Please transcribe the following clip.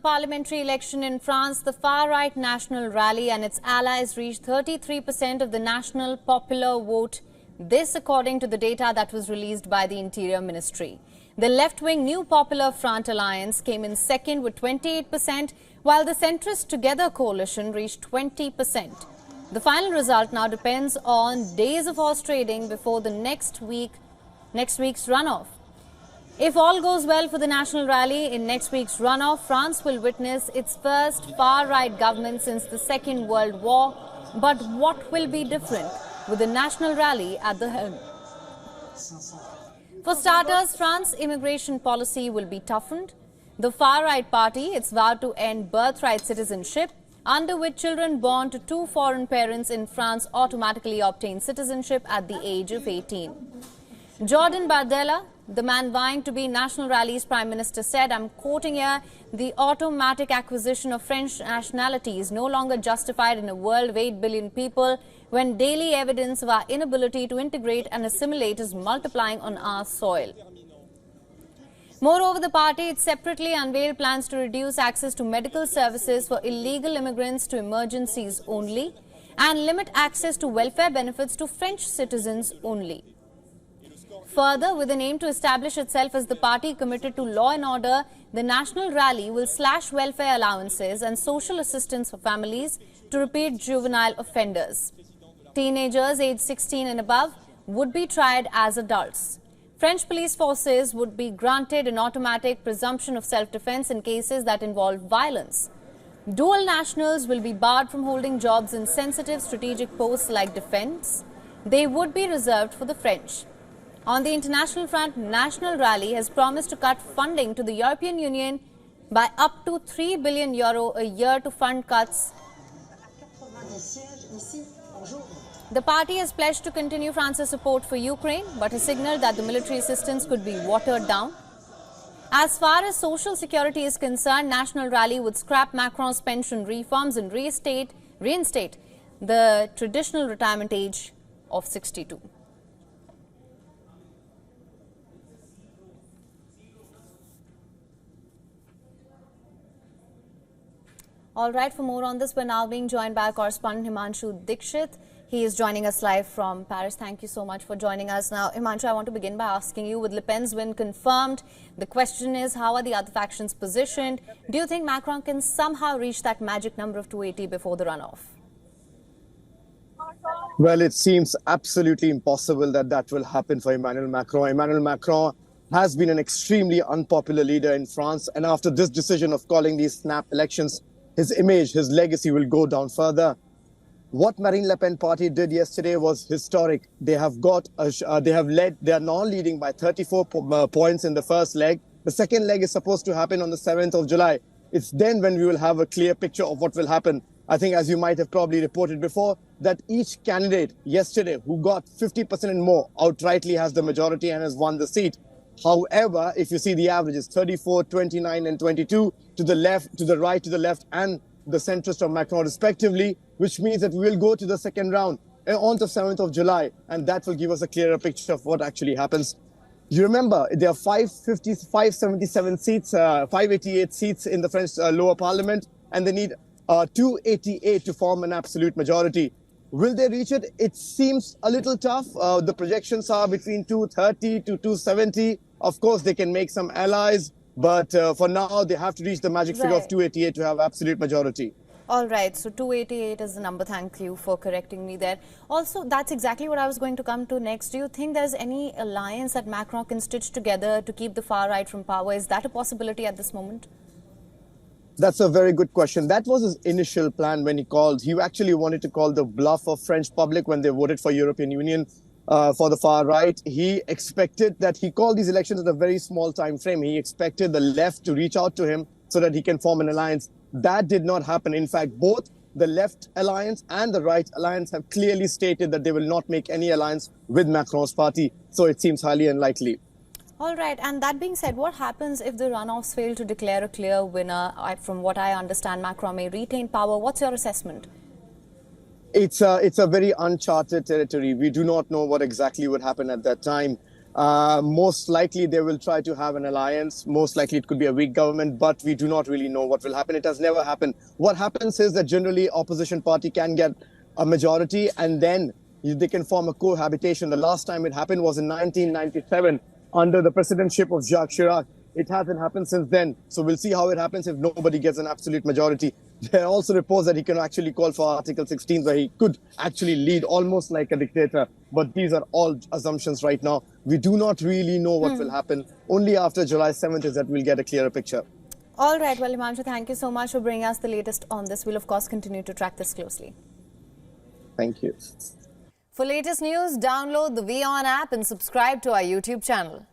parliamentary election in France, the far-right National Rally and its allies reached 33% of the national popular vote. This according to the data that was released by the Interior Ministry. The left-wing New Popular Front alliance came in second with 28%, while the centrist Together coalition reached 20%. The final result now depends on days of horse trading before the next week's runoff. If all goes well for the National Rally in next week's runoff, France will witness its first far-right government since the Second World War. But what will be different with the National Rally at the helm? For starters, France's immigration policy will be toughened. The far-right party, it's vowed to end birthright citizenship, under which children born to two foreign parents in France automatically obtain citizenship at the age of 18. Jordan Bardella, the man vying to be National Rally's Prime Minister, said, I'm quoting here, the automatic acquisition of French nationality is no longer justified in a world of 8 billion people when daily evidence of our inability to integrate and assimilate is multiplying on our soil. Moreover, the party separately unveiled plans to reduce access to medical services for illegal immigrants to emergencies only and limit access to welfare benefits to French citizens only. Further, with an aim to establish itself as the party committed to law and order, the National Rally will slash welfare allowances and social assistance for families to repeat juvenile offenders. Teenagers aged 16 and above would be tried as adults. French police forces would be granted an automatic presumption of self-defense in cases that involve violence. Dual nationals will be barred from holding jobs in sensitive strategic posts like defense. They would be reserved for the French. On the international front, National Rally has promised to cut funding to the European Union by up to €3 billion a year to fund cuts. The party has pledged to continue France's support for Ukraine, but has signaled that the military assistance could be watered down. As far as social security is concerned, National Rally would scrap Macron's pension reforms and reinstate the traditional retirement age of 62. All right, for more on this, we're now being joined by our correspondent Himanshu Dikshit. He is joining us live from Paris. Thank you so much for joining us. Now, Himanshu, I want to begin by asking you, with Le Pen's win confirmed, the question is, how are the other factions positioned? Do you think Macron can somehow reach that magic number of 280 before the runoff? Well, it seems absolutely impossible that that will happen for Emmanuel Macron. Emmanuel Macron has been an extremely unpopular leader in France. And after this decision of calling these snap elections, his image, his legacy will go down further. What Marine Le Pen party did yesterday was historic. They are now leading by 34 points in the first leg. The second leg is supposed to happen on the 7th of July. It's then when we will have a clear picture of what will happen. I think, as you might have probably reported before, that each candidate yesterday who got 50% and more outrightly has the majority and has won the seat. However, if you see the averages, 34, 29 and 22 to the left, to the right, to the left and the centrist of Macron respectively, which means that we will go to the second round on the 7th of July, and that will give us a clearer picture of what actually happens. You remember, there are 577 seats, 588 seats in the French lower parliament, and they need 288 to form an absolute majority. Will they reach it? It seems a little tough. The projections are between 230 to 270. Of course, they can make some allies, but for now, they have to reach the magic figure of 288 to have absolute majority. All right, so 288 is the number. Thank you for correcting me there. Also, that's exactly what I was going to come to next. Do you think there's any alliance that Macron can stitch together to keep the far right from power? Is that a possibility at this moment? That's a very good question. That was his initial plan when he called. He actually wanted to call the bluff of French public when they voted for European Union for the far right. He expected that he called these elections at a very small time frame. He expected the left to reach out to him so that he can form an alliance. That did not happen. In fact, both the left alliance and the right alliance have clearly stated that they will not make any alliance with Macron's party. So it seems highly unlikely. All right. And that being said, what happens if the runoffs fail to declare a clear winner? From what I understand, Macron may retain power. What's your assessment? It's a very uncharted territory. We do not know what exactly would happen at that time. Most likely they will try to have an alliance. Most likely it could be a weak government, but we do not really know what will happen. It has never happened. What happens is that generally opposition party can get a majority and then they can form a cohabitation. The last time it happened was in 1997 under the presidency of Jacques Chirac. It hasn't happened since then. So we'll see how it happens if nobody gets an absolute majority. There are also reports that he can actually call for Article 16, where he could actually lead almost like a dictator. But these are all assumptions right now. We do not really know what will happen. Only after July 7th is that we'll get a clearer picture. All right. Well, Himanshu, thank you so much for bringing us the latest on this. We'll, of course, continue to track this closely. Thank you. For latest news, download the WION app and subscribe to our YouTube channel.